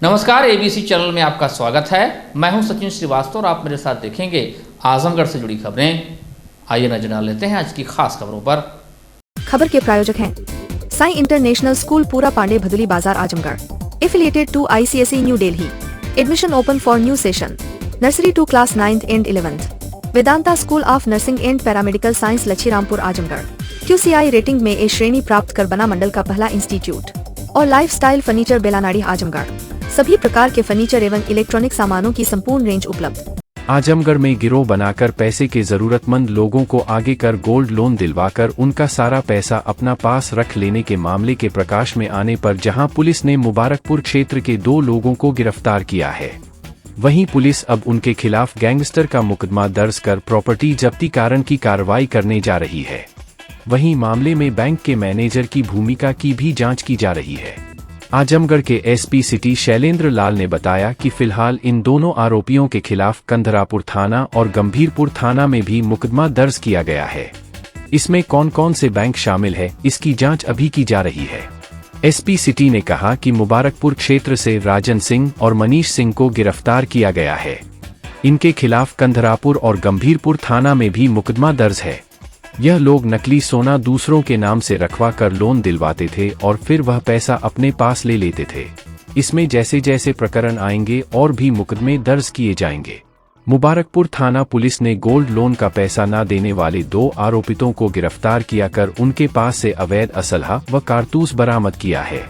नमस्कार, ABC channel में आपका स्वागत है। मैं हूं सचिन श्रीवास्तव और आप मेरे साथ देखेंगे आजमगढ़ से जुड़ी खबरें। आइए नजर डाल लेते हैं आज की खास खबरों पर। खबर के प्रायोजक हैं Sai international school, Pura Pandey, Bhaduli Bazar, Azamgarh. Affiliated to ICSE new Delhi. Admission open for new session. Nursery to class 9th and 11th। Vedanta school of nursing and paramedical science, Lachhirampur, Azamgarh. QCI rating में A श्रेणी प्राप्त कर बना मंडल का पहला इंस्टीट्यूट। और लाइफस्टाइल फर्नीचर, बेलानाड़ी, आजमगढ़। सभी प्रकार के फर्नीचर एवं इलेक्ट्रॉनिक सामानों की संपूर्ण रेंज उपलब्ध। आजमगढ़ में गिरोह बनाकर पैसे के जरूरतमंद लोगों को आगे कर गोल्ड लोन दिलवाकर उनका सारा पैसा अपना पास रख लेने के मामले के प्रकाश में आने पर जहां पुलिस ने मुबारकपुर क्षेत्र के 2 लोगों को गिरफ्तार किया है, वहीं पुलिस अब उनके खिलाफ गैंगस्टर का मुकदमा दर्ज कर प्रॉपर्टी जब्ती कारण की कार्रवाई करने जा रही है। वहीं मामले में बैंक के मैनेजर की भूमिका की भी जांच की जा रही है। आजमगढ़ के SP सिटी शैलेंद्र लाल ने बताया कि फिलहाल इन दोनों आरोपियों के खिलाफ कंधरापुर थाना और गंभीरपुर थाना में भी मुकदमा दर्ज किया गया है। इसमें कौन कौन से बैंक शामिल है, इसकी जांच अभी की जा रही है। SP सिटी ने कहा कि मुबारकपुर क्षेत्र से राजन सिंह और मनीष सिंह को गिरफ्तार किया गया है। इनके खिलाफ कंधरापुर और गंभीरपुर थाना में भी मुकदमा दर्ज है। यह लोग नकली सोना दूसरों के नाम से रखवा कर लोन दिलवाते थे और फिर वह पैसा अपने पास ले लेते थे। इसमें जैसे जैसे प्रकरण आएंगे और भी मुकदमे दर्ज किए जाएंगे। मुबारकपुर थाना पुलिस ने गोल्ड लोन का पैसा न देने वाले 2 आरोपितों को गिरफ्तार किया कर उनके पास से अवैध असलहा व कारतूस बरामद किया है।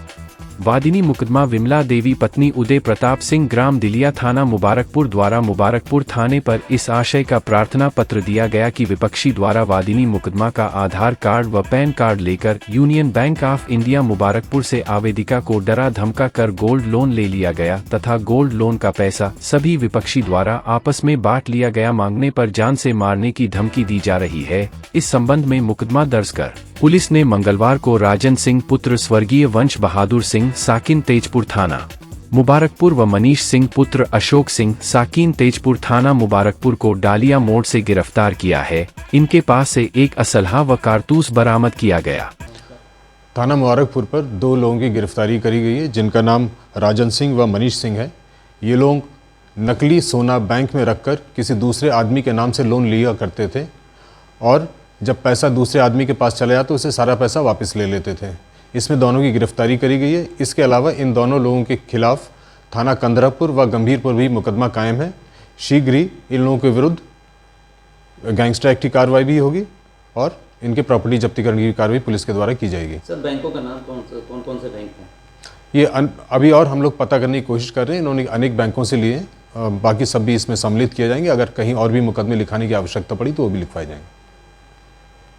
वादिनी मुकदमा विमला देवी पत्नी उदय प्रताप सिंह, ग्राम दिलिया, थाना मुबारकपुर द्वारा मुबारकपुर थाने पर इस आशय का प्रार्थना पत्र दिया गया कि विपक्षी द्वारा वादिनी मुकदमा का आधार कार्ड व पैन कार्ड लेकर union bank of India Mubarakpur से आवेदिका को डरा धमका कर गोल्ड लोन ले लिया गया तथा गोल्ड लोन का पैसा सभी विपक्षी द्वारा आपस में बांट लिया गया, मांगने पर जान से मारने की धमकी दी जा रही है। इस संबंध में मुकदमा दर्ज कर पुलिस ने मंगलवार को राजन सिंह पुत्र स्वर्गीय वंश बहादुर सिंह, साकिन तेजपुर थाना मुबारकपुर व मनीष सिंह पुत्र अशोक सिंह, साकिन तेजपुर थाना मुबारकपुर को डालिया मोड़ से गिरफ्तार किया है। इनके पास से एक असलहा व कारतूस बरामद किया गया। थाना मुबारकपुर पर 2 लोगों की गिरफ्तारी करी गई है, जिनका नाम राजन सिंह व मनीष सिंह है। ये लोग नकली सोना बैंक में रखकर किसी दूसरे आदमी के नाम से लोन लिया करते थे और जब पैसा दूसरे आदमी के पास चला जाता तो उसे सारा पैसा वापस ले लेते थे। इसमें दोनों की गिरफ्तारी करी गई है। इसके अलावा इन दोनों लोगों के खिलाफ थाना कंधरापुर व गंभीरपुर भी मुकदमा कायम है। शीघ्र ही इन लोगों के विरुद्ध गैंगस्टर एक्ट की कार्रवाई भी होगी और इनके प्रॉपर्टी जब्ती करने की कार्रवाई पुलिस के द्वारा की जाएगी। सर, बैंकों का नाम कौन से बैंक हैं? ये अभी और हम लोग पता करने की कोशिश कर रहे हैं। इन्होंने अनेक बैंकों से लिए, बाकी सब भी इसमें सम्मिलित किए जाएंगे। अगर कहीं और भी मुकदमे लिखाने की आवश्यकता पड़ी तो वो भी लिखवाए जाएंगे।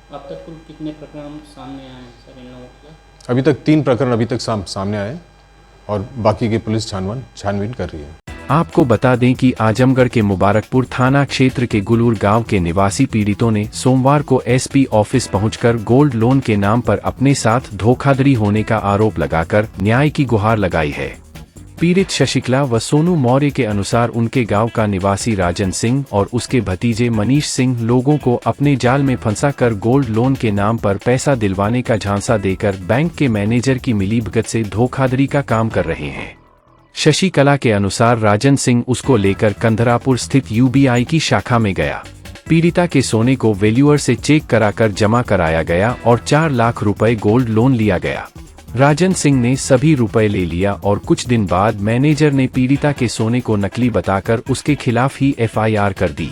अब तक कुल कितने प्रकरण सामने आए हैं सर इन लोगों के? अभी तक 3 प्रकरण अभी तक सामने आए और बाकी की पुलिस छानबीन कर रही है। आपको बता दें कि आजमगढ़ के मुबारकपुर थाना क्षेत्र के गुलूर गांव के निवासी पीड़ितों ने सोमवार को SP ऑफिस पहुंचकर गोल्ड लोन के नाम पर अपने साथ धोखाधड़ी होने का आरोप लगाकर न्याय की गुहार लगाई है। पीड़ित शशिकला व सोनू मौर्य के अनुसार उनके गांव का निवासी राजन सिंह और उसके भतीजे मनीष सिंह लोगों को अपने जाल में फंसाकर गोल्ड लोन के नाम पर पैसा दिलवाने का झांसा देकर बैंक के मैनेजर की मिलीभगत से धोखाधड़ी का काम कर रहे हैं। शशिकला के अनुसार राजन सिंह उसको लेकर कंधरापुर स्थित UBI की शाखा में गया। पीड़िता के सोने को वैल्यूअर से चेक कराकर जमा कराया गया और 4 लाख रुपए गोल्ड लोन लिया गया। राजन सिंह ने सभी रुपए ले लिया और कुछ दिन बाद मैनेजर ने पीड़िता के सोने को नकली बताकर उसके खिलाफ ही FIR कर दी।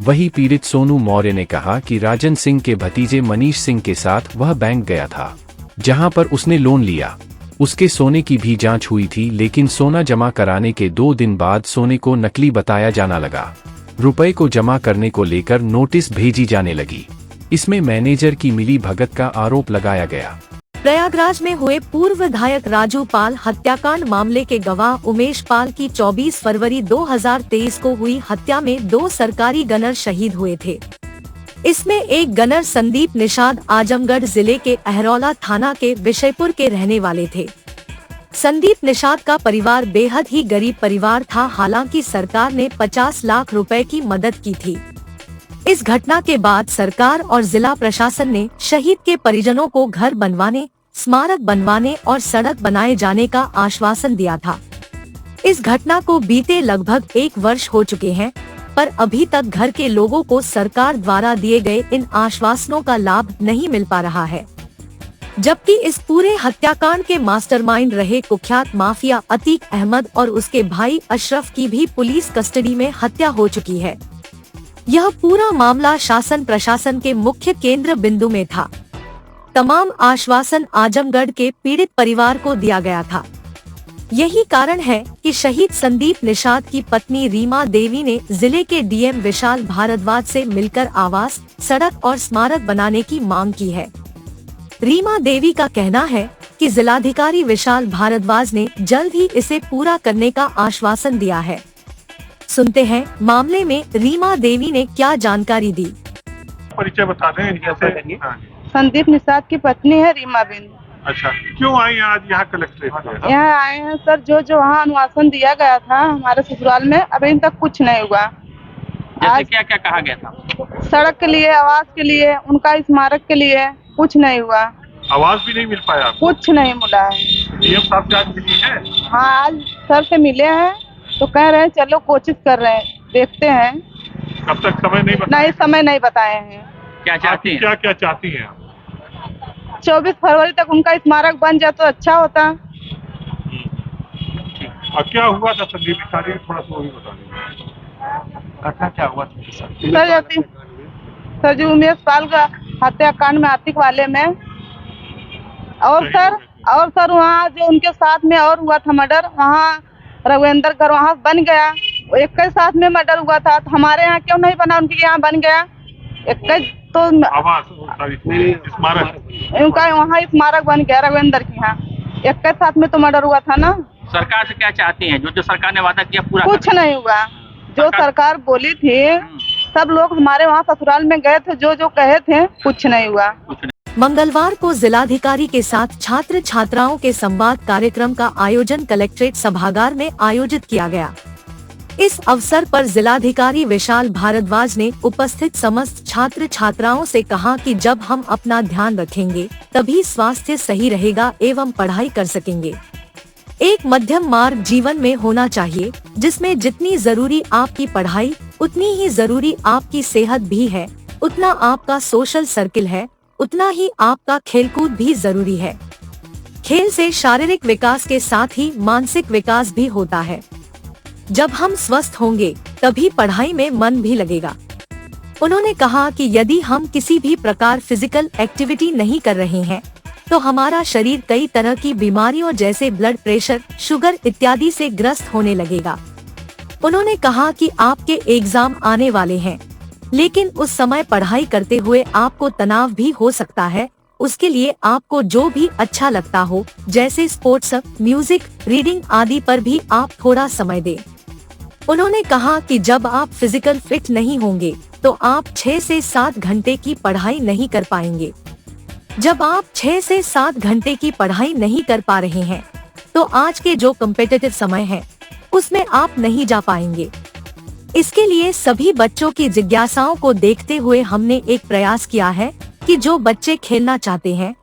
वही पीड़ित सोनू मौर्य ने कहा कि राजन सिंह के भतीजे मनीष सिंह के साथ वह बैंक गया था, जहां पर उसने लोन लिया। उसके सोने की भी जांच हुई थी, लेकिन सोना जमा कराने के 2 दिन बाद सोने को नकली बताया जाना लगा। रुपए को जमा करने को लेकर नोटिस भेजी जाने लगी। इसमें मैनेजर की मिली भगत का आरोप लगाया गया। प्रयागराज में हुए पूर्व विधायक राजू पाल हत्याकांड मामले के गवाह उमेश पाल की 24 फरवरी 2023 को हुई हत्या में 2 सरकारी गनर शहीद हुए थे। इसमें एक गनर संदीप निषाद आजमगढ़ जिले के अहरौला थाना के विषयपुर के रहने वाले थे। संदीप निषाद का परिवार बेहद ही गरीब परिवार था। हालांकि सरकार ने 50 लाख रुपए की मदद की थी। इस घटना के बाद सरकार और जिला प्रशासन ने शहीद के परिजनों को घर बनवाने, स्मारक बनवाने और सड़क बनाए जाने का आश्वासन दिया था। इस घटना को बीते लगभग 1 वर्ष हो चुके हैं, पर अभी तक घर के लोगों को सरकार द्वारा दिए गए इन आश्वासनों का लाभ नहीं मिल पा रहा है। जबकि इस पूरे हत्याकांड के मास्टरमाइंड रहे कुख्यात माफिया अतीक अहमद और उसके भाई अशरफ की भी पुलिस कस्टडी में हत्या हो चुकी है। यह पूरा मामला शासन प्रशासन के मुख्य केंद्र बिंदु में था। तमाम आश्वासन आजमगढ़ के पीड़ित परिवार को दिया गया था। यही कारण है कि शहीद संदीप निषाद की पत्नी रीमा देवी ने जिले के डीएम विशाल भारद्वाज से मिलकर आवास, सड़क और स्मारक बनाने की मांग की है। रीमा देवी का कहना है कि जिलाधिकारी विशाल भारद्वाज ने जल्द ही इसे पूरा करने का आश्वासन दिया है। सुनते हैं मामले में रीमा देवी ने क्या जानकारी दी। परिचय बता दें कैसे? संदीप निषाद की पत्नी है रीमा बेन। अच्छा, क्यों आई आज यहाँ कलेक्ट्रेट में? यहाँ आए हैं सर, जो वहाँ अनुवासन दिया गया था हमारे ससुराल में, अभी तक कुछ नहीं हुआ। आज क्या क्या कहा गया था? सड़क के लिए, आवास के लिए, उनका स्मारक के लिए कुछ नहीं हुआ। आवाज भी नहीं मिल पाया? कुछ नहीं मिला है। डीएम साहब से आज मिली है? हाँ, आज सर से मिले हैं तो कह रहे हैं चलो कोशिश कर रहे हैं, देखते हैं। कब तक समय नहीं बताया? नहीं, समय नहीं बताए हैं। क्या चाहती हैं? क्या चाहती हैं? 24 फरवरी तक उनका स्मारक बन जाए तो अच्छा होता। और क्या हुआ था संदीप निषाद, थोड़ा सा वो भी बता दीजिए। घटना क्या हुआ था सर जी? उमेश पाल का हत्याकांड में, आतिक वाले में, और सर वहाँ जो उनके साथ में और हुआ था मर्डर, वहाँ रघुवेंद्र घर वहाँ बन गया, एक के साथ में मर्डर हुआ था। तो हमारे यहाँ क्यों नहीं बना, उनके यहाँ बन गया। एक तो स्मारक उनका वहाँ स्मारक बन गया रघुवेंद्र के यहाँ, एक के साथ में तो मर्डर हुआ था ना। सरकार से क्या चाहती हैं? जो सरकार ने वादा किया पूरा कुछ नहीं हुआ। जो सरकार बोली थी, सब लोग हमारे वहाँ ससुराल में गए थे, जो कहे थे, कुछ नहीं हुआ। मंगलवार को जिलाधिकारी के साथ छात्र छात्राओं के संवाद कार्यक्रम का आयोजन कलेक्ट्रेट सभागार में आयोजित किया गया। इस अवसर पर जिलाधिकारी विशाल भारद्वाज ने उपस्थित समस्त छात्र छात्राओं से कहा कि जब हम अपना ध्यान रखेंगे तभी स्वास्थ्य सही रहेगा एवं पढ़ाई कर सकेंगे। एक मध्यम मार्ग जीवन में होना चाहिए, जिसमें जितनी जरूरी आपकी पढ़ाई उतनी ही जरूरी आपकी सेहत भी है, उतना आपका सोशल सर्किल है, उतना ही आपका खेलकूद भी जरूरी है। खेल से शारीरिक विकास के साथ ही मानसिक विकास भी होता है। जब हम स्वस्थ होंगे तभी पढ़ाई में मन भी लगेगा। उन्होंने कहा कि यदि हम किसी भी प्रकार फिजिकल एक्टिविटी नहीं कर रहे हैं तो हमारा शरीर कई तरह की बीमारियों जैसे ब्लड प्रेशर, शुगर इत्यादि से ग्रस्त होने लगेगा। उन्होंने कहा कि आपके एग्जाम आने वाले हैं, लेकिन उस समय पढ़ाई करते हुए आपको तनाव भी हो सकता है। उसके लिए आपको जो भी अच्छा लगता हो, जैसे स्पोर्ट्स, म्यूजिक, रीडिंग आदि पर भी आप थोड़ा समय दें। उन्होंने कहा कि जब आप फिजिकल फिट नहीं होंगे तो आप 6 से 7 घंटे की पढ़ाई नहीं कर पाएंगे। जब आप 6 से 7 घंटे की पढ़ाई नहीं कर पा रहे हैं तो आज के जो कम्पिटिटिव समय है उसमें आप नहीं जा पाएंगे। इसके लिए सभी बच्चों की जिज्ञासाओं को देखते हुए हमने एक प्रयास किया है कि जो बच्चे खेलना चाहते हैं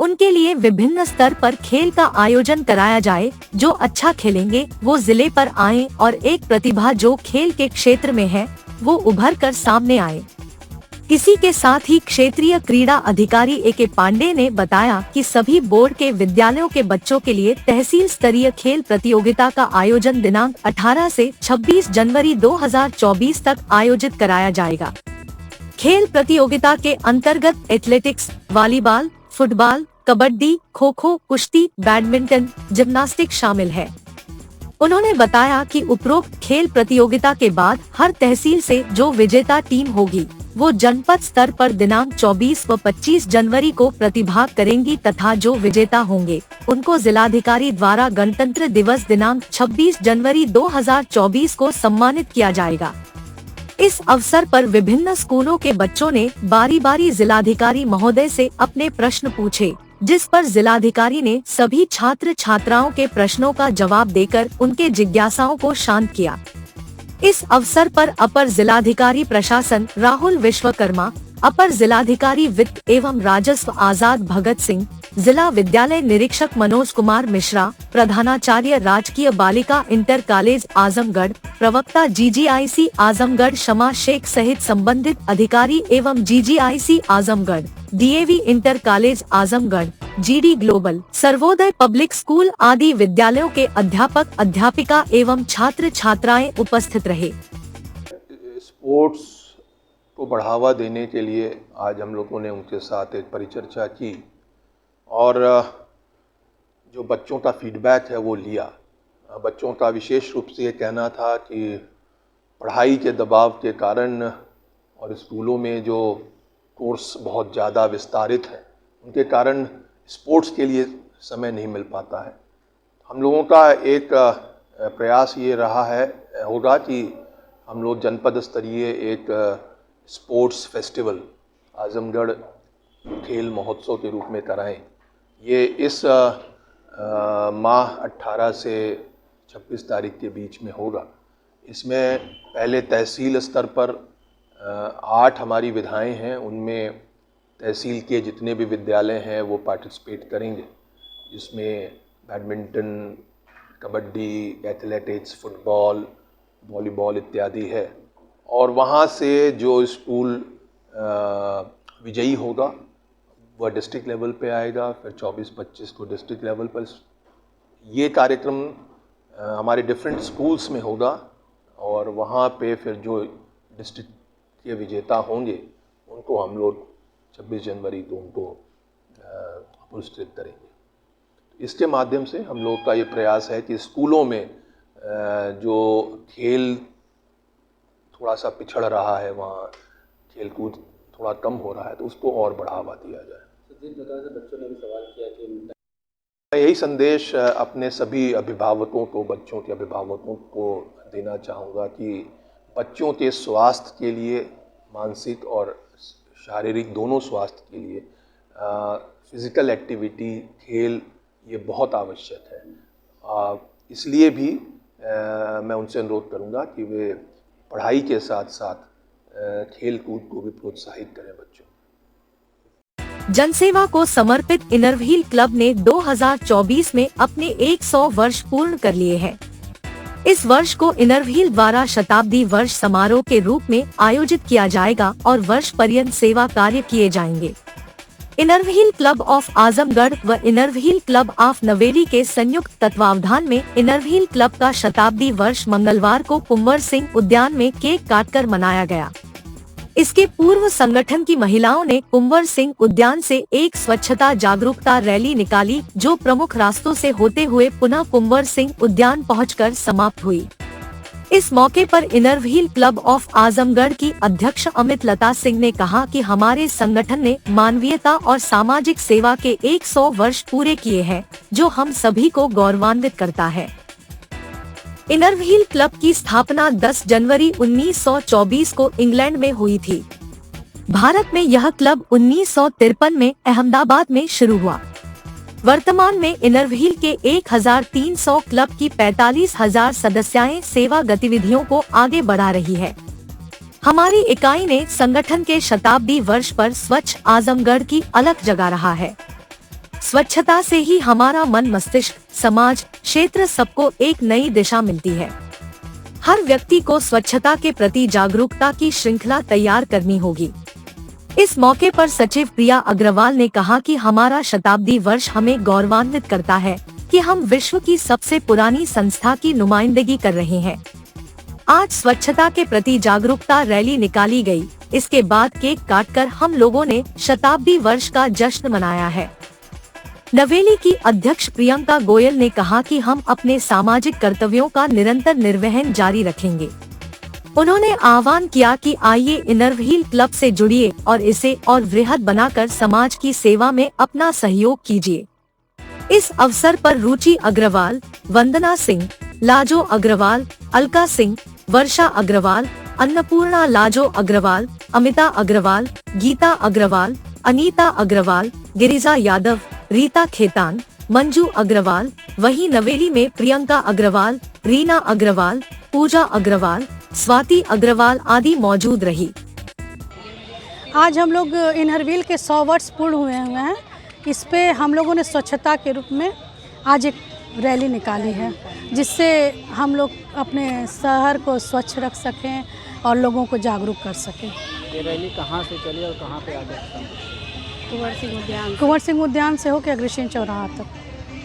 उनके लिए विभिन्न स्तर पर खेल का आयोजन कराया जाए। जो अच्छा खेलेंगे वो जिले पर आए और एक प्रतिभा जो खेल के क्षेत्र में है वो उभर कर सामने आए। इसी के साथ ही क्षेत्रीय क्रीड़ा अधिकारी A.K. पांडे ने बताया कि सभी बोर्ड के विद्यालयों के बच्चों के लिए तहसील स्तरीय खेल प्रतियोगिता का आयोजन दिनांक 18 से 26 जनवरी 2024 तक आयोजित कराया जाएगा। खेल प्रतियोगिता के अंतर्गत athletics, volleyball, football, kabaddi, kho kho, कुश्ती, बैडमिंटन, जिम्नास्टिक शामिल है। उन्होंने बताया कि उपरोक्त खेल प्रतियोगिता के बाद हर तहसील से जो विजेता टीम होगी वो जनपद स्तर पर दिनांक 24 व 25 जनवरी को प्रतिभाग करेंगी तथा जो विजेता होंगे उनको जिलाधिकारी द्वारा गणतंत्र दिवस दिनांक 26 जनवरी 2024 को सम्मानित किया जाएगा। इस अवसर पर विभिन्न स्कूलों के बच्चों ने बारी बारी जिलाधिकारी महोदय से अपने प्रश्न पूछे, जिस पर जिलाधिकारी ने सभी छात्र छात्राओं के प्रश्नों का जवाब देकर उनके जिज्ञासाओं को शांत किया। इस अवसर पर अपर जिलाधिकारी प्रशासन राहुल विश्वकर्मा, अपर जिलाधिकारी वित्त एवं राजस्व आजाद भगत सिंह, जिला विद्यालय निरीक्षक मनोज कुमार मिश्रा, प्रधानाचार्य राजकीय बालिका इंटर कॉलेज आजमगढ़, प्रवक्ता GGIC आजमगढ़ शमा शेख सहित संबंधित अधिकारी एवं GGIC Azamgarh, DAV inter college Azamgarh, GD global, Sarvodaya public school आदि विद्यालयों के अध्यापक, अध्यापिका एवं छात्र छात्राएं उपस्थित रहे। स्पोर्ट्स को बढ़ावा देने के लिए आज हम लोगों ने उनके साथ एक परिचर्चा की और जो बच्चों का फीडबैक है वो लिया। बच्चों का विशेष रूप से ये कहना था कि पढ़ाई के दबाव के कारण और स्कूलों में जो कोर्स बहुत ज़्यादा विस्तारित है उनके कारण स्पोर्ट्स के लिए समय नहीं मिल पाता है। हम लोगों का एक प्रयास ये रहा होगा कि हम लोग जनपद स्तरीय एक स्पोर्ट्स फेस्टिवल आजमगढ़ खेल महोत्सव के रूप में कराएं। ये इस माह 18 से 26 तारीख के बीच में होगा। इसमें पहले तहसील स्तर पर 8 हमारी विधाएं हैं, उनमें तहसील के जितने भी विद्यालय हैं वो पार्टिसिपेट करेंगे, जिसमें badminton, kabaddi, athletics, football, volleyball इत्यादि है। और वहाँ से जो स्कूल विजयी होगा वह डिस्ट्रिक्ट लेवल पे आएगा, फिर 24-25 को डिस्ट्रिक्ट लेवल पर। ये कार्यक्रम हमारे डिफरेंट स्कूल्स में होगा और वहाँ पे फिर जो डिस्ट्रिक्ट के विजेता होंगे उनको हम लोग 26 जनवरी को उनको पुरस्कृत करेंगे। इसके माध्यम से हम लोग का ये प्रयास है कि स्कूलों में जो खेल थोड़ा सा पिछड़ रहा है, वहाँ खेलकूद थोड़ा कम हो रहा है, तो उसको और बढ़ावा दिया जाए। जिस प्रकार से बच्चों ने भी सवाल किया कि मैं यही संदेश अपने सभी अभिभावकों को, बच्चों के अभिभावकों को देना चाहूँगा कि बच्चों के स्वास्थ्य के लिए, मानसिक और शारीरिक दोनों स्वास्थ्य के लिए फिज़िकल एक्टिविटी, खेल ये बहुत आवश्यक है। इसलिए भी मैं उनसे अनुरोध करूँगा कि वे पढ़ाई के साथ साथ खेल कूद को भी प्रोत्साहित करें बच्चों। जनसेवा को समर्पित इनरव्हील क्लब ने 2024 में अपने 100 वर्ष पूर्ण कर लिए हैं। इस वर्ष को इनरव्हील द्वारा शताब्दी वर्ष समारोह के रूप में आयोजित किया जाएगा और वर्ष पर्यंत सेवा कार्य किए जाएंगे। इनरव्हील क्लब ऑफ आजमगढ़ व इनरव्हील क्लब ऑफ नवेली के संयुक्त तत्वावधान में इनरव्हील क्लब का शताब्दी वर्ष मंगलवार को कुंवर सिंह उद्यान में केक काटकर मनाया गया। इसके पूर्व संगठन की महिलाओं ने कुंवर सिंह उद्यान से एक स्वच्छता जागरूकता रैली निकाली, जो प्रमुख रास्तों से होते हुए पुनः कुंवर सिंह उद्यान पहुंचकर समाप्त हुई। इस मौके पर इनरव्हील क्लब ऑफ आजमगढ़ की अध्यक्ष अमित लता सिंह ने कहा कि हमारे संगठन ने मानवीयता और सामाजिक सेवा के 100 वर्ष पूरे किए हैं, जो हम सभी को गौरवान्वित करता है। इनरव्हील क्लब की स्थापना 10 जनवरी 1924 को इंग्लैंड में हुई थी। भारत में यह क्लब 1953 में अहमदाबाद में शुरू हुआ। वर्तमान में इनरव्हील के 1300 क्लब की 45,000 सदस्याएं सेवा गतिविधियों को आगे बढ़ा रही है। हमारी इकाई ने संगठन के शताब्दी वर्ष पर स्वच्छ आजमगढ़ की अलग जगह रहा है। स्वच्छता से ही हमारा मन, मस्तिष्क, समाज, क्षेत्र सबको एक नई दिशा मिलती है। हर व्यक्ति को स्वच्छता के प्रति जागरूकता की श्रृंखला तैयार करनी होगी। इस मौके पर सचिव प्रिया अग्रवाल ने कहा कि हमारा शताब्दी वर्ष हमें गौरवान्वित करता है कि हम विश्व की सबसे पुरानी संस्था की नुमाइंदगी कर रहे हैं। आज स्वच्छता के प्रति जागरूकता रैली निकाली गई। इसके बाद केक काटकर हम लोगों ने शताब्दी वर्ष का जश्न मनाया है। नवेली की अध्यक्ष प्रियंका गोयल ने कहा कि हम अपने सामाजिक कर्तव्यों का निरंतर निर्वहन जारी रखेंगे। उन्होंने आह्वान किया कि आइए इनरव्हील क्लब से जुड़िए और इसे और वृहद बनाकर समाज की सेवा में अपना सहयोग कीजिए। इस अवसर पर रुचि अग्रवाल, वंदना सिंह, लाजो अग्रवाल, अलका सिंह, वर्षा अग्रवाल, अन्नपूर्णा लाजो अग्रवाल, अमिता अग्रवाल, गीता अग्रवाल, अनीता अग्रवाल, गिरिजा यादव, रीता खेतान, मंजू अग्रवाल, वहीं नवेली में प्रियंका अग्रवाल, रीना अग्रवाल, पूजा अग्रवाल, स्वाति अग्रवाल आदि मौजूद रही। आज हम लोग इनहरविल के 100 वर्ष पूर्ण हुए हैं। इस पे हम लोगों ने स्वच्छता के रूप में आज एक रैली निकाली है, जिससे हम लोग अपने शहर को स्वच्छ रख सकें और लोगों को जागरूक कर सकें। ये रैली कहाँ से चली और कहाँ पे आ गई? कुंवर सिंह उद्यान से होकर अग्रसेन चौराहा तक।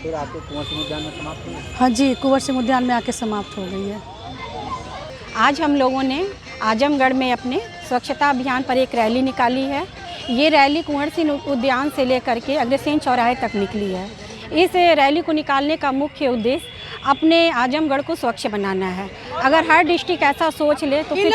फिर आपके कुंवर सिंह उद्यान में समाप्त हुई? हाँ जी, कुंवर सिंह उद्यान में आके समाप्त हो गई है। आज हम लोगों ने आजमगढ़ में अपने स्वच्छता अभियान पर एक रैली निकाली है। ये रैली कुंवर सिंह उद्यान से लेकर के अग्रसेन चौराहे तक निकली है। इस रैली को निकालने का मुख्य उद्देश्य अपने आजमगढ़ को स्वच्छ बनाना है। अगर हर डिस्ट्रिक्ट ऐसा सोच ले तो फिर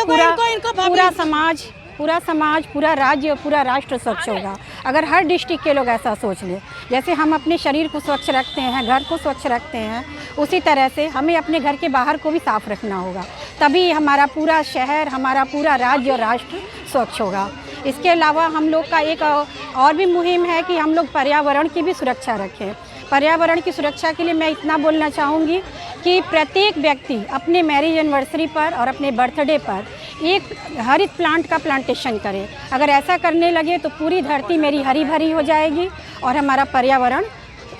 पूरा समाज, पूरा राज्य और पूरा राष्ट्र स्वच्छ होगा। अगर हर डिस्ट्रिक्ट के लोग ऐसा सोच ले, जैसे हम अपने शरीर को स्वच्छ रखते हैं, घर को स्वच्छ रखते हैं, उसी तरह से हमें अपने घर के बाहर को भी साफ रखना होगा। तभी हमारा पूरा शहर, हमारा पूरा राज्य और राष्ट्र स्वच्छ होगा। इसके अलावा हम लोग का एक और भी मुहिम है कि हम लोग पर्यावरण की भी सुरक्षा रखें। पर्यावरण की सुरक्षा के लिए मैं इतना बोलना चाहूँगी कि प्रत्येक व्यक्ति अपने मैरिज एनिवर्सरी पर और अपने बर्थडे पर एक हरित प्लांट का प्लांटेशन करे। अगर ऐसा करने लगे तो पूरी धरती मेरी हरी भरी हो जाएगी और हमारा पर्यावरण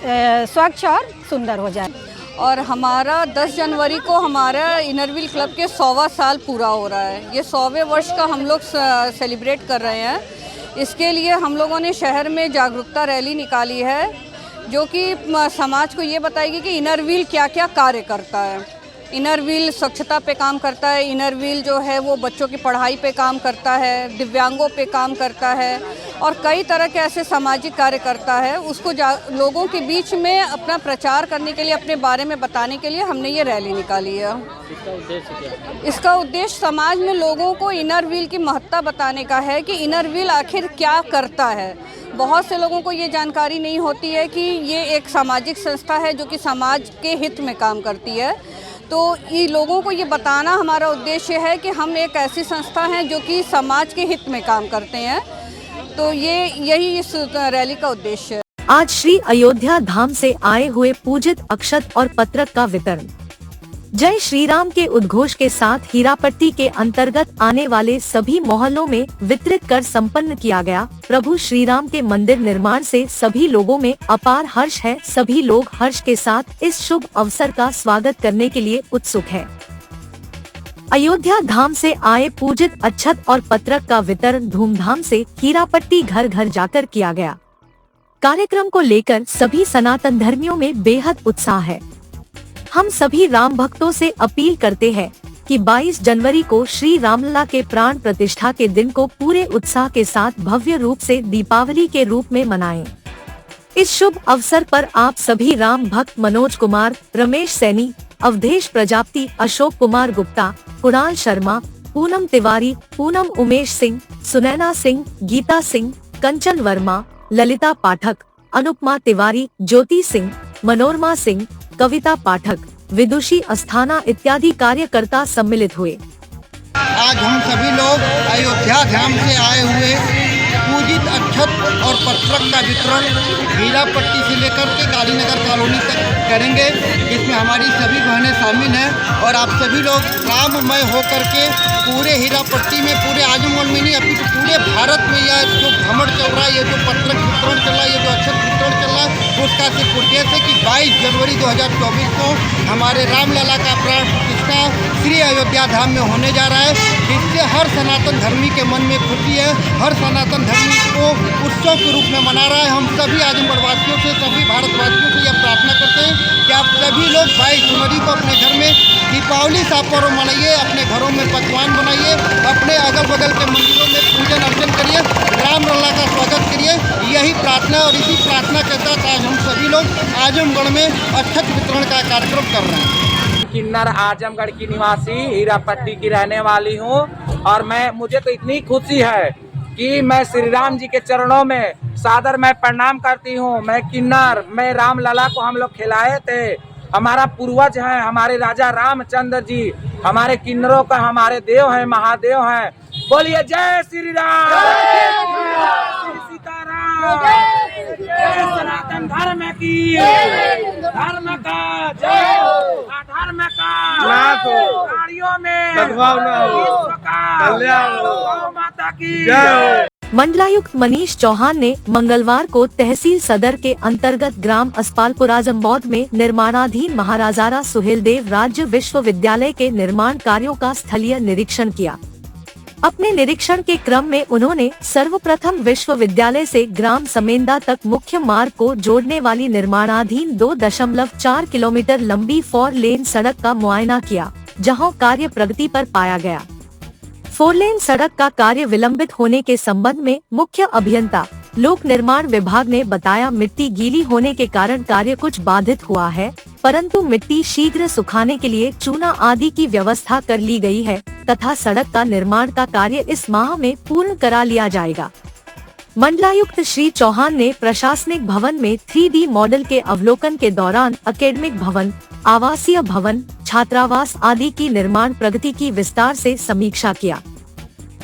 स्वच्छ और सुंदर हो जाए। और हमारा 10 जनवरी को हमारा इनरविल क्लब के 100वां साल पूरा हो रहा है। ये 100वें वर्ष का हम लोग सेलिब्रेट कर रहे हैं। इसके लिए हम लोगों ने शहर में जागरूकता रैली निकाली है, जो कि समाज को ये बताएगी कि इनरविल क्या क्या कार्य करता है। इनरविल स्वच्छता पे काम करता है। इनरविल जो है वो बच्चों की पढ़ाई पे काम करता है, दिव्यांगों पे काम करता है और कई तरह के ऐसे सामाजिक कार्य करता है। उसको लोगों के बीच में अपना प्रचार करने के लिए, अपने बारे में बताने के लिए हमने ये रैली निकाली है। इसका उद्देश्य क्या है? इसका उद्देश्य समाज में लोगों को इनरविल की महत्ता बताने का है कि इनरविल आखिर क्या करता है। बहुत से लोगों को ये जानकारी नहीं होती है कि ये एक सामाजिक संस्था है जो कि समाज के हित में काम करती है। तो ये लोगों को ये बताना हमारा उद्देश्य है कि हम एक ऐसी संस्था हैं जो कि समाज के हित में काम करते हैं। तो यही इस रैली का उद्देश्य है। आज श्री अयोध्या धाम से आए हुए पूजित अक्षत और पत्रक का वितरण जय श्री राम के उद्घोष के साथ हीरापट्टी के अंतर्गत आने वाले सभी मोहल्लों में वितरित कर संपन्न किया गया। प्रभु श्री राम के मंदिर निर्माण से सभी लोगों में अपार हर्ष है। सभी लोग हर्ष के साथ इस शुभ अवसर का स्वागत करने के लिए उत्सुक है। अयोध्या धाम से आए पूजित अक्षत और पत्रक का वितरण धूमधाम से हीरापट्टी घर घर जाकर किया गया। कार्यक्रम को लेकर सभी सनातन धर्मियों में बेहद उत्साह है। हम सभी राम भक्तों से अपील करते हैं कि 22 जनवरी को श्री रामलला के प्राण प्रतिष्ठा के दिन को पूरे उत्साह के साथ भव्य रूप से दीपावली के रूप में मनाएं। इस शुभ अवसर पर आप सभी राम भक्त मनोज कुमार, रमेश सैनी, अवधेश प्रजापति, अशोक कुमार गुप्ता, कुणाल शर्मा, पूनम तिवारी, पूनम उमेश सिंह, सुनैना सिंह, गीता सिंह, कंचन वर्मा, ललिता पाठक, अनुपमा तिवारी, ज्योति सिंह, मनोरमा सिंह, कविता पाठक, विदुषी अस्थाना इत्यादि कार्यकर्ता सम्मिलित हुए। आज हम सभी लोग अयोध्या धाम से आए हुए पूजित अक्षत और पत्रक का वितरण हीरापट्टी से लेकर के कालीनगर कॉलोनी तक करेंगे, जिसमें हमारी सभी बहनें शामिल हैं। और आप सभी लोग राममय होकर के पूरे हीरापट्टी में, पूरे आजमगढ़ में नहीं अपितु पूरे भारत में यह जो भ्रमण चल रहा है, ये जो पत्रक वितरण चल रहा है, ये जो अक्षत वितरण चल रहा है, उसका सिर्फ उद्देश्य है कि 22 जनवरी 2024 को हमारे रामलला का प्राण प्रतिष्ठा श्री अयोध्या धाम में होने जा रहा है, जिससे हर सनातन धर्मी के मन में खुशी है। हर सनातन धर्मी को उत्सव के रूप में मना रहा है। हम सभी आजमगढ़ वासियों से, सभी भारतवासियों से यह प्रार्थना करते हैं कि आप सभी लोग 22 जनवरी को अपने घर में दीपावली का पर्व मनाइए, अपने घरों में पकवान बनाइए, अपने अगल बगल के मंदिरों में पूजन अर्चन करिए, रामलला का स्वागत करिए। यही प्रार्थना और इसी प्रार्थना के साथ आज हम सभी लोग आजमगढ़ में अक्षत वितरण का कार्यक्रम कर रहे हैं। किन्नर आजमगढ़ की निवासी हीरापट्टी की रहने वाली हूँ और मुझे तो इतनी खुशी है कि मैं श्री राम जी के चरणों में सादर मैं प्रणाम करती हूँ। मैं किन्नर, मैं रामलला को हम लोग खिलाए थे। हमारा पूर्वज हैं, हमारे राजा रामचंद्र जी हमारे किन्नरों का हमारे देव हैं, महादेव हैं। बोलिए जय श्री राम, श्री सीताराम, जय सनातन धर्म की, धर्म का जय, धर्म का गाड़ियों में विश्व का कल्याण, गौ माता की जय। मंडलायुक्त मनीष चौहान ने मंगलवार को तहसील सदर के अंतर्गत ग्राम अस्पालपुरा जम्बौद में निर्माणाधीन महाराजा सुहेलदेव राज्य विश्वविद्यालय के निर्माण कार्यों का स्थलीय निरीक्षण किया। अपने निरीक्षण के क्रम में उन्होंने सर्वप्रथम विश्वविद्यालय से ग्राम समेंदा तक मुख्य मार्ग को जोड़ने वाली निर्माणाधीन 2.4 किलोमीटर लंबी 4 लेन सड़क का मुआयना किया, जहां कार्य प्रगति पर पाया गया। 4 लेन सड़क का कार्य विलंबित होने के संबंध में मुख्य अभियंता लोक निर्माण विभाग ने बताया, मिट्टी गीली होने के कारण कार्य कुछ बाधित हुआ है, परंतु मिट्टी शीघ्र सुखाने के लिए चूना आदि की व्यवस्था कर ली गई है तथा सड़क का निर्माण का कार्य इस माह में पूर्ण करा लिया जाएगा। मंडलायुक्त श्री चौहान ने प्रशासनिक भवन में 3D मॉडल के अवलोकन के दौरान एकेडमिक भवन, आवासीय भवन, छात्रावास आदि की निर्माण प्रगति की विस्तार से समीक्षा किया।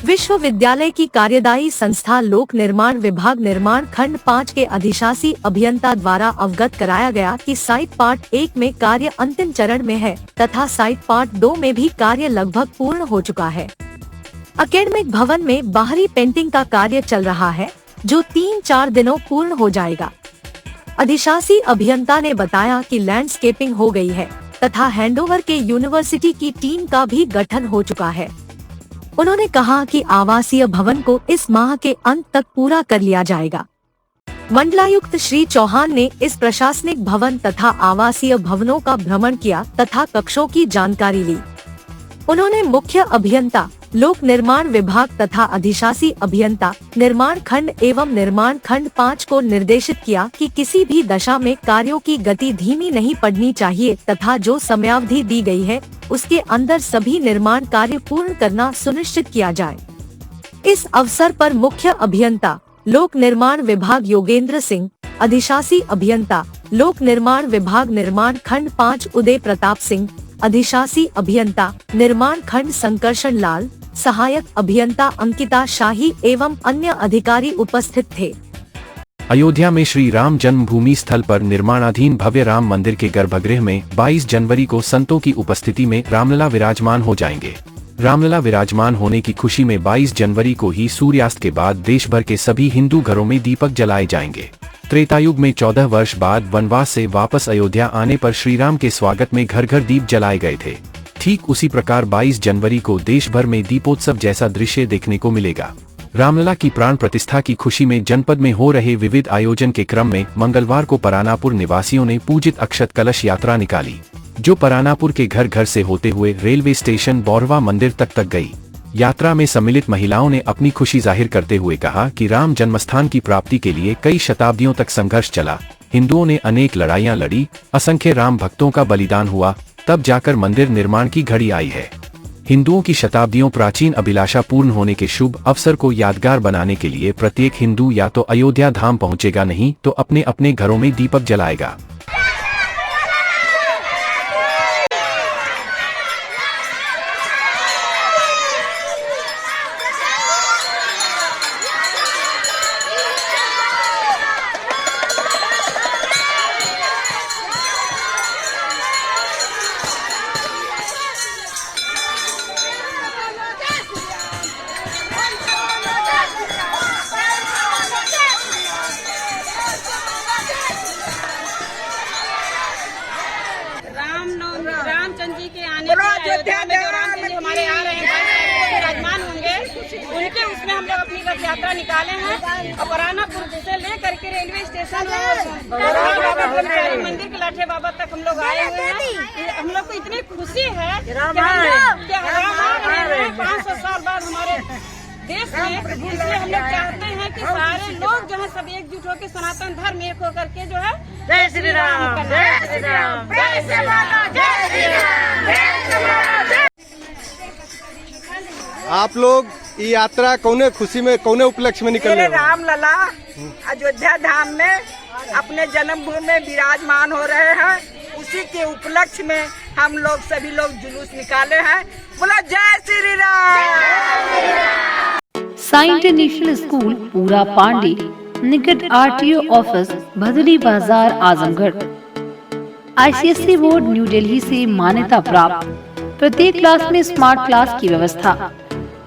विश्वविद्यालय की कार्यदायी संस्था लोक निर्माण विभाग निर्माण खंड 5 के अधिशासी अभियंता द्वारा अवगत कराया गया कि साइट पार्ट 1 में कार्य अंतिम चरण में है तथा साइट पार्ट 2 में भी कार्य लगभग पूर्ण हो चुका है। एकेडमिक भवन में बाहरी पेंटिंग का कार्य चल रहा है, जो 3-4 दिनों पूर्ण हो जाएगा। अधिशासी अभियंता ने बताया कि लैंडस्केपिंग हो गई है तथा हैंडओवर के यूनिवर्सिटी की टीम का भी गठन हो चुका है। उन्होंने कहा कि आवासीय भवन को इस माह के अंत तक पूरा कर लिया जाएगा। मंडलायुक्त श्री चौहान ने इस प्रशासनिक भवन तथा आवासीय भवनों का भ्रमण किया तथा कक्षों की जानकारी ली। उन्होंने मुख्य अभियंता लोक निर्माण विभाग तथा अधिशासी अभियंता निर्माण खंड एवं निर्माण खंड 5 को निर्देशित किया कि किसी भी दशा में कार्यों की गति धीमी नहीं पड़नी चाहिए तथा जो समयावधि दी गई है उसके अंदर सभी निर्माण कार्य पूर्ण करना सुनिश्चित किया जाए। इस अवसर पर मुख्य अभियंता लोक निर्माण विभाग योगेंद्र सिंह, अधिशासी अभियंता लोक निर्माण विभाग निर्माण खंड 5 उदय प्रताप सिंह, अधिशासी अभियंता निर्माण खंड संकर्षण लाल, सहायक अभियंता अंकिता शाही एवं अन्य अधिकारी उपस्थित थे। अयोध्या में श्री राम जन्मभूमि स्थल पर निर्माणाधीन भव्य राम मंदिर के गर्भगृह में 22 जनवरी को संतों की उपस्थिति में रामलला विराजमान हो जाएंगे। रामलला विराजमान होने की खुशी में 22 जनवरी को ही सूर्यास्त के बाद देश भर के सभी हिंदू घरों में दीपक जलाए जाएंगे। त्रेतायुग में 14 वर्ष बाद वनवास से वापस अयोध्या आने पर श्री राम के स्वागत में घर घर दीप जलाए गए थे। ठीक उसी प्रकार 22 जनवरी को देश भर में दीपोत्सव जैसा दृश्य देखने को मिलेगा। रामलला की प्राण प्रतिष्ठा की खुशी में जनपद में हो रहे विविध आयोजन के क्रम में मंगलवार को परानापुर निवासियों ने पूजित अक्षत कलश यात्रा निकाली, जो परानापुर के घर घर से होते हुए रेलवे स्टेशन बौरवा मंदिर तक गई। यात्रा में सम्मिलित महिलाओं ने अपनी खुशी जाहिर करते हुए कहा कि राम जन्मस्थान की प्राप्ति के लिए कई शताब्दियों तक संघर्ष चला, हिंदुओं ने अनेक लड़ाइयां लड़ी, असंख्य राम भक्तों का बलिदान हुआ, तब जाकर मंदिर निर्माण की घड़ी आई है। हिंदुओं की शताब्दियों प्राचीन अभिलाषा पूर्ण होने के शुभ अवसर को यादगार बनाने के लिए प्रत्येक हिंदू या तो अयोध्या धाम पहुंचेगा, नहीं तो अपने अपने घरों में दीपक जलाएगा। रामचंद्र जी के आने पर अयोध्या में जो रामचंद्र जी हमारे आ रहे हैं, विराजमान होंगे, उनके उसमें हम लोग अपनी रथ यात्रा निकाले हैं और परानापुर से लेकर के रेलवे स्टेशन और मंदिर के लाठे बाबा तक हम लोग आए हुए हैं। हम लोग को इतनी खुशी है कि राम आ रहे हैं 500 साल बाद हमारे देश में, इसलिए हम लोग चाहते हैं कि सारे लोग जो है सब एकजुट होकर सनातन धर्म एक होकर के जो है जय श्री राम, जय श्री राम, जय श्री राम, जय श्री राम, जय श्री राम। आप लोग ये यात्रा कौने खुशी में कौने उपलक्ष्य में निकल रहे हो? रामलला अयोध्या धाम में अपने जन्मभूमि में विराजमान हो रहे हैं, उसी के उपलक्ष्य में हम लोग सभी लोग जुलूस निकाले हैं। बोला जय श्री राम। साई इंटरनेशनल स्कूल पूरा पांडे निकट आरटीओ ऑफिस भदली बाजार Azamgarh. ICSE board new Delhi से मान्यता प्राप्त, प्रत्येक क्लास में स्मार्ट क्लास की व्यवस्था,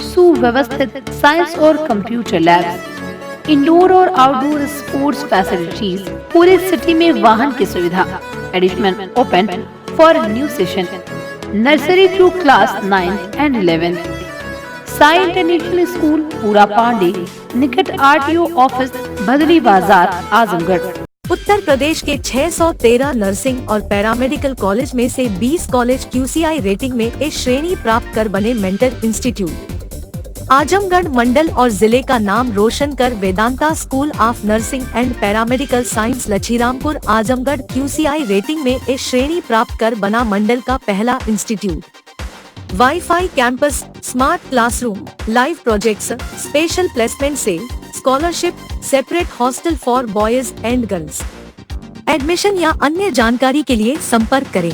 सुव्यवस्थित साइंस और कंप्यूटर लैब्स, इंडोर और आउटडोर स्पोर्ट्स फैसिलिटीज, पूरे सिटी में वाहन की सुविधा, additional open for new session, nursery to class 9 and 11, Sai international school Pura Pande, निकट आरटीओ ऑफिस भदली बाजार आजमगढ़। उत्तर प्रदेश के 613 नर्सिंग और पैरामेडिकल कॉलेज में से 20 कॉलेज QCI रेटिंग में ए श्रेणी प्राप्त कर बने मेंटर इंस्टीट्यूट। आजमगढ़ मंडल और जिले का नाम रोशन कर Vedanta school of nursing and paramedical science Lachhirampur Azamgarh QCI rating में ए श्रेणी प्राप्त कर बना मंडल का पहला institute. Wifi campus, smart classroom, live projects, special placement cell, scholarship, separate hostel for boys and girls. Admission या अन्य जानकारी के लिए संपर्क करें।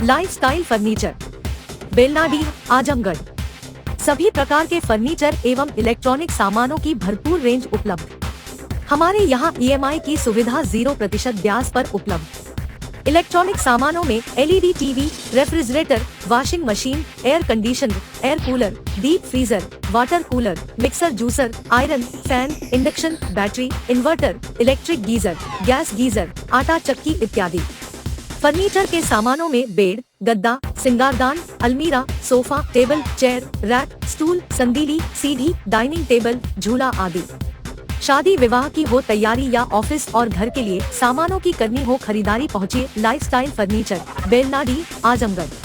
Lifestyle furniture, Belnadi Azamgarh. सभी प्रकार के फर्नीचर एवं इलेक्ट्रॉनिक सामानों की भरपूर रेंज उपलब्ध। हमारे यहाँ EMI की सुविधा 0% ब्याज पर उपलब्ध। इलेक्ट्रॉनिक सामानों में LED TV, refrigerator, washing machine, air conditioner, air cooler, deep freezer, water cooler, mixer juicer, iron, fan, induction, battery, inverter, electric geyser, gas geyser, आटा चक्की इत्यादि। फर्नीचर के सामानों में बेड, गद्दा, सिंगारदान, अलमीरा, sofa, table, chair, rack, stool, संदीली, सीढ़ी, डाइनिंग टेबल, झूला आदि। शादी विवाह की हो तैयारी या ऑफिस और घर के लिए सामानों की करनी हो खरीदारी, पहुँचिए लाइफस्टाइल फर्नीचर, बेलनाडी आजमगढ़।